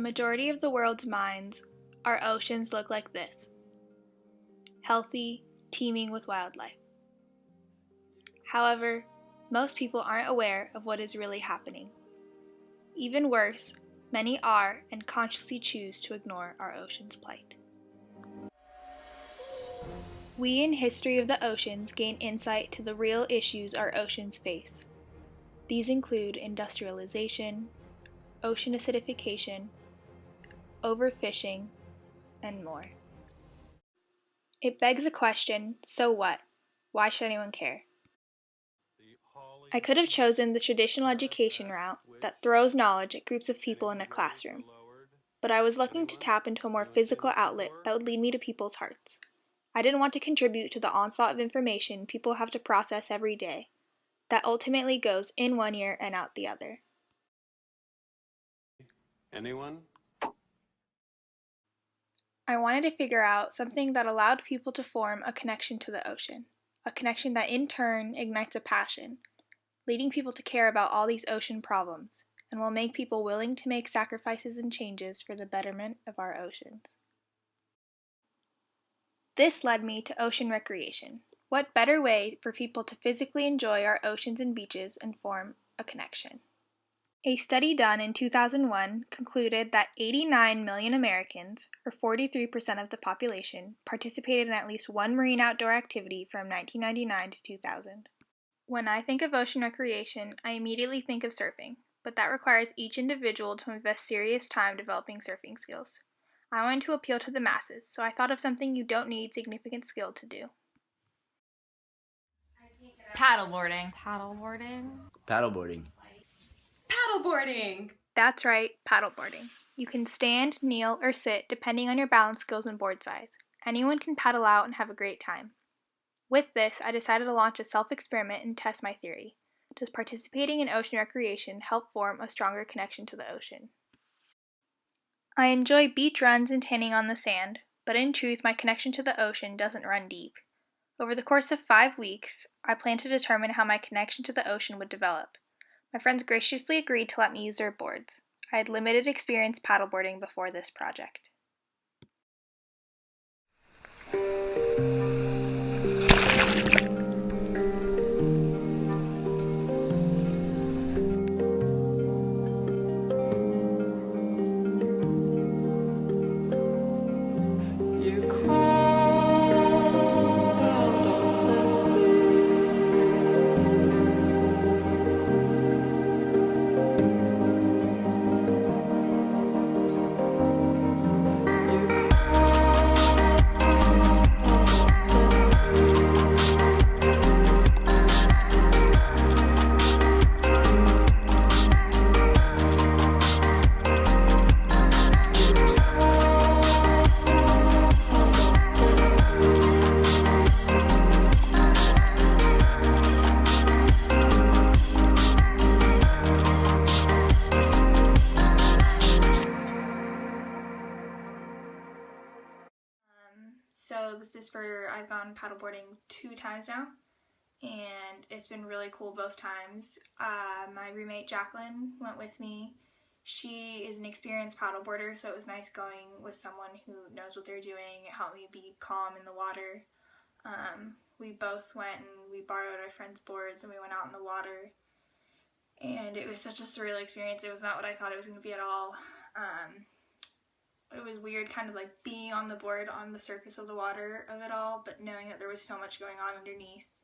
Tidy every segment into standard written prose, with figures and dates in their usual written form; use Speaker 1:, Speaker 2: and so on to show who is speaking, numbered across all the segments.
Speaker 1: majority of the world's minds, our oceans look like this: healthy, teeming with wildlife. However, most people aren't aware of what is really happening. Even worse, many are and consciously choose to ignore our ocean's plight. We in History of the Oceans gain insight to the real issues our oceans face. These include industrialization, ocean acidification, overfishing, and more. It begs the question, so what? Why should anyone care? I could have chosen the traditional education route that throws knowledge at groups of people in a classroom, but I was looking to tap into a more physical outlet that would lead me to people's hearts. I didn't want to contribute to the onslaught of information people have to process every day, that ultimately goes in one ear and out the other.
Speaker 2: Anyone?
Speaker 1: I wanted to figure out something that allowed people to form a connection to the ocean, a connection that in turn ignites a passion, leading people to care about all these ocean problems, and will make people willing to make sacrifices and changes for the betterment of our oceans. This led me to ocean recreation. What better way for people to physically enjoy our oceans and beaches and form a connection? A study done in 2001 concluded that 89 million Americans, or 43% of the population, participated in at least one marine outdoor activity from 1999 to 2000. When I think of ocean recreation, I immediately think of surfing, but that requires each individual to invest serious time developing surfing skills. I wanted to appeal to the masses, so I thought of something you don't need significant skill to do.
Speaker 3: Paddleboarding. Paddleboarding.
Speaker 4: Paddleboarding.
Speaker 3: Paddleboarding.
Speaker 1: That's right, paddleboarding. You can stand, kneel, or sit depending on your balance skills and board size. Anyone can paddle out and have a great time. With this, I decided to launch a self-experiment and test my theory. Does participating in ocean recreation help form a stronger connection to the ocean? I enjoy beach runs and tanning on the sand, but in truth, my connection to the ocean doesn't run deep. Over the course of 5 weeks, I plan to determine how my connection to the ocean would develop. My friends graciously agreed to let me use their boards. I had limited experience paddleboarding before this project. So this is I've gone paddleboarding 2 times now, and it's been really cool both times. My roommate Jacqueline went with me. She is an experienced paddleboarder, so it was nice going with someone who knows what they're doing. It helped me be calm in the water. We both went and we borrowed our friends' boards and we went out in the water, and it was such a surreal experience. It was not what I thought it was going to be at all. It was weird kind of like being on the board on the surface of the water of it all, but knowing that there was so much going on underneath.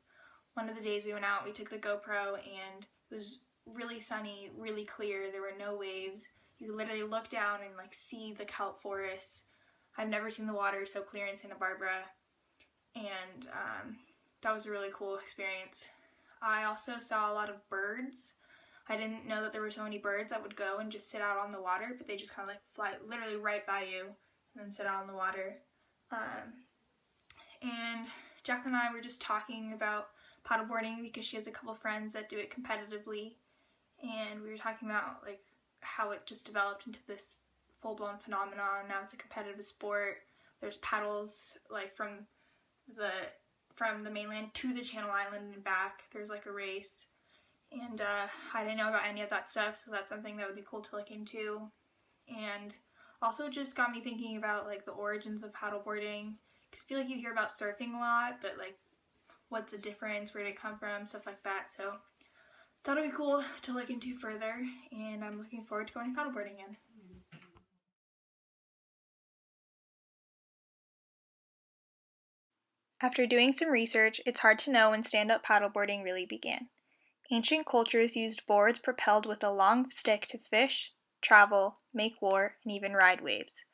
Speaker 1: One of the days we went out, we took the GoPro, and it was really sunny, really clear. There were no waves. You could literally look down and like see the kelp forests. I've never seen the water so clear in Santa Barbara, and that was a really cool experience. I also saw a lot of birds. I didn't know that there were so many birds that would go and just sit out on the water, but they just kind of like fly literally right by you and then sit out on the water. And Jacqueline and I were just talking about paddleboarding because she has a couple friends that do it competitively, and we were talking about like how it just developed into this full-blown phenomenon. Now it's a competitive sport. There's paddles like from the mainland to the Channel Island and back. There's like a race. And I didn't know about any of that stuff, so that's something that would be cool to look into. And Also just got me thinking about like the origins of paddleboarding, because I feel like you hear about surfing a lot, but like what's the difference, where did it come from, stuff like that. So thought it'd be cool to look into further, and I'm looking forward to going paddleboarding again. After doing some research, it's hard to know when stand-up paddleboarding really began. Ancient cultures used boards propelled with a long stick to fish, travel, make war, and even ride waves.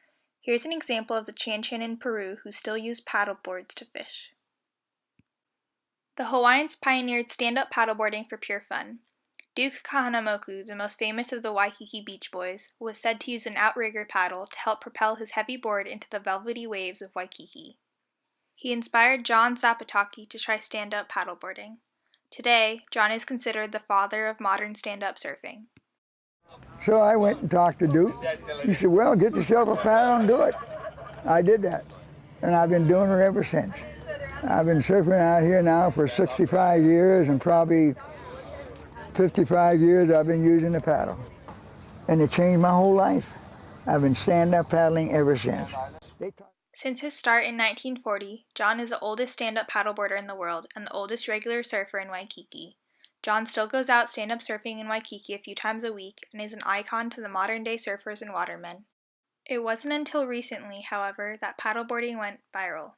Speaker 1: Here's an example of the Chan-Chan in Peru who still use paddle boards to fish. The Hawaiians pioneered stand-up paddleboarding for pure fun. Duke Kahanamoku, the most famous of the Waikiki Beach Boys, was said to use an outrigger paddle to help propel his heavy board into the velvety waves of Waikiki. He inspired John Zapataki to try stand-up paddleboarding. Today, John is considered the father of modern stand-up surfing.
Speaker 2: So I went and talked to Duke. He said, well, get yourself a paddle and do it. I did that, and I've been doing it ever since. I've been surfing out here now for 65 years, and probably 55 years I've been using the paddle. And it changed my whole life. I've been stand-up paddling ever since.
Speaker 1: Since his start in 1940, John is the oldest stand-up paddleboarder in the world and the oldest regular surfer in Waikiki. John still goes out stand-up surfing in Waikiki a few times a week and is an icon to the modern-day surfers and watermen. It wasn't until recently, however, that paddleboarding went viral.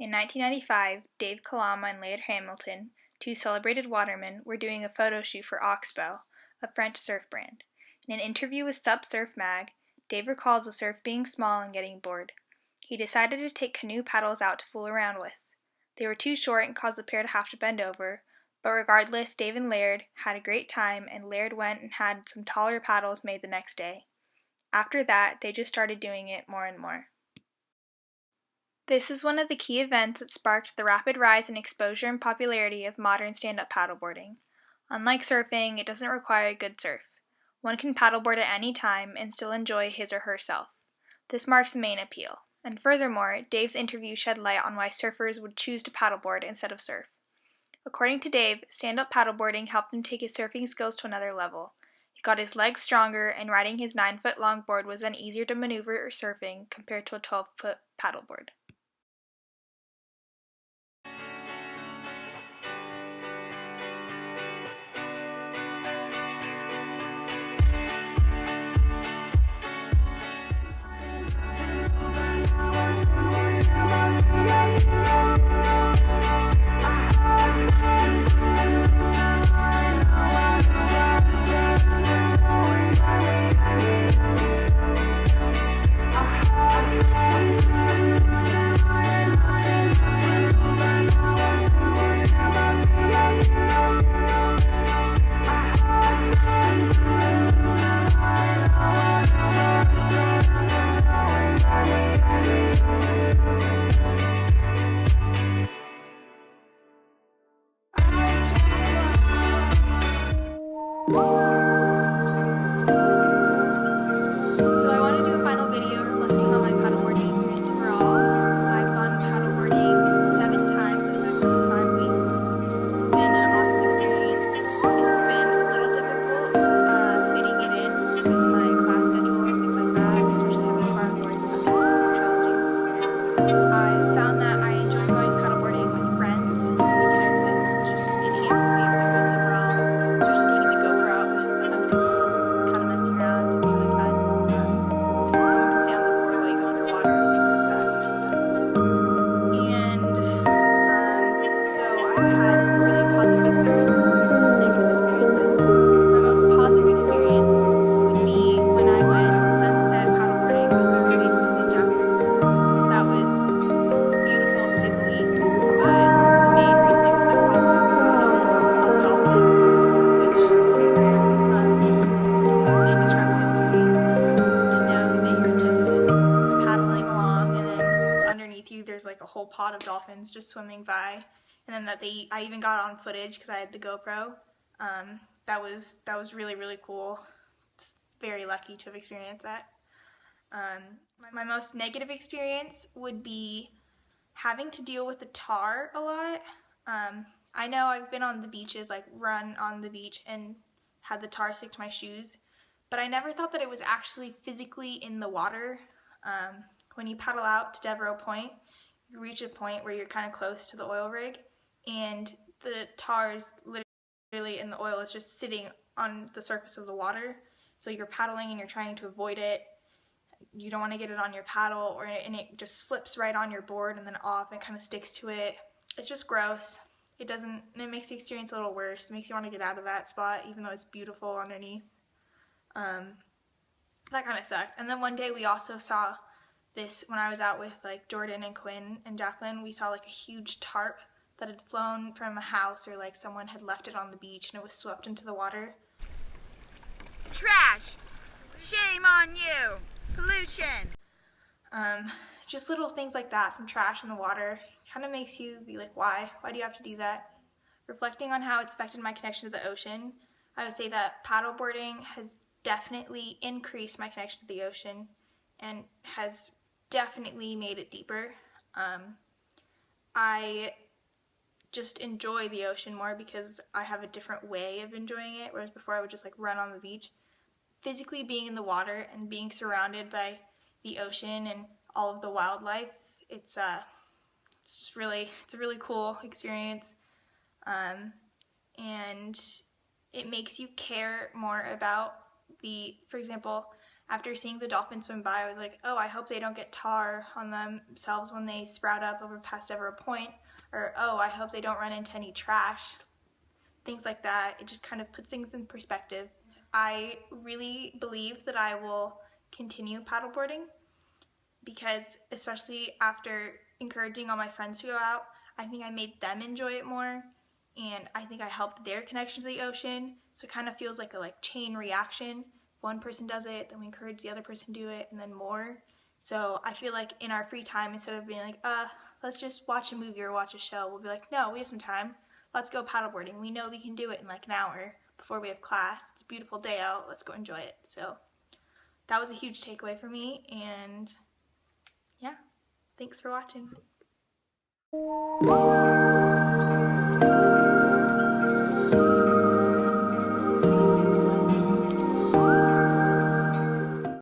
Speaker 1: In 1995, Dave Kalama and Laird Hamilton, two celebrated watermen, were doing a photo shoot for Oxbow, a French surf brand. In an interview with Sup Surf Mag, Dave recalls the surf being small and getting bored. He decided to take canoe paddles out to fool around with. They were too short and caused the pair to have to bend over, but regardless, Dave and Laird had a great time, and Laird went and had some taller paddles made the next day. After that, they just started doing it more and more. This is one of the key events that sparked the rapid rise in exposure and popularity of modern stand-up paddleboarding. Unlike surfing, it doesn't require a good surf. One can paddleboard at any time and still enjoy his or herself. This marks the main appeal. And furthermore, Dave's interview shed light on why surfers would choose to paddleboard instead of surf. According to Dave, stand-up paddleboarding helped him take his surfing skills to another level. It got his legs stronger, and riding his 9-foot long board was then easier to maneuver or surfing compared to a 12-foot paddleboard. Whole pod of dolphins just swimming by, and then I even got on footage because I had the GoPro. That was really cool. It's very lucky to have experienced that. My most negative experience would be having to deal with the tar a lot. I know I've been on the beaches, like run on the beach and had the tar stick to my shoes, but I never thought that it was actually physically in the water. When you paddle out to Devereaux Point, you reach a point where you're kind of close to the oil rig, and the tar is literally, and the oil is just sitting on the surface of the water. So you're paddling and you're trying to avoid it. You don't want to get it on your paddle, and it just slips right on your board and then off and kind of sticks to it. It's just gross. It makes the experience a little worse. It makes you want to get out of that spot, even though it's beautiful underneath. That kind of sucked. And then one day we also saw this, when I was out with like Jordan and Quinn and Jacqueline, we saw like a huge tarp that had flown from a house, or like someone had left it on the beach, and it was swept into the water.
Speaker 4: Trash! Shame on you! Pollution!
Speaker 1: Just little things like that, some trash in the water, kind of makes you be like, why? Why do you have to do that? Reflecting on how it's affected my connection to the ocean, I would say that paddleboarding has definitely increased my connection to the ocean and has definitely made it deeper. I just enjoy the ocean more because I have a different way of enjoying it, whereas before I would just like run on the beach. Physically being in the water and being surrounded by the ocean and all of the wildlife, it's a really cool experience, and it makes you care more about for example, after seeing the dolphins swim by, I was like, oh, I hope they don't get tar on themselves when they sprout up over past Devereaux Point, or oh, I hope they don't run into any trash, things like that. It just kind of puts things in perspective. I really believe that I will continue paddleboarding, because especially after encouraging all my friends to go out, I think I made them enjoy it more, and I think I helped their connection to the ocean, so it kind of feels like a chain reaction. If one person does it, then we encourage the other person to do it, and then more. So I feel like in our free time, instead of being like, let's just watch a movie or watch a show, we'll be like, no, we have some time. Let's go paddleboarding. We know we can do it in like an hour before we have class. It's a beautiful day out. Let's go enjoy it. So that was a huge takeaway for me, and yeah, thanks for watching.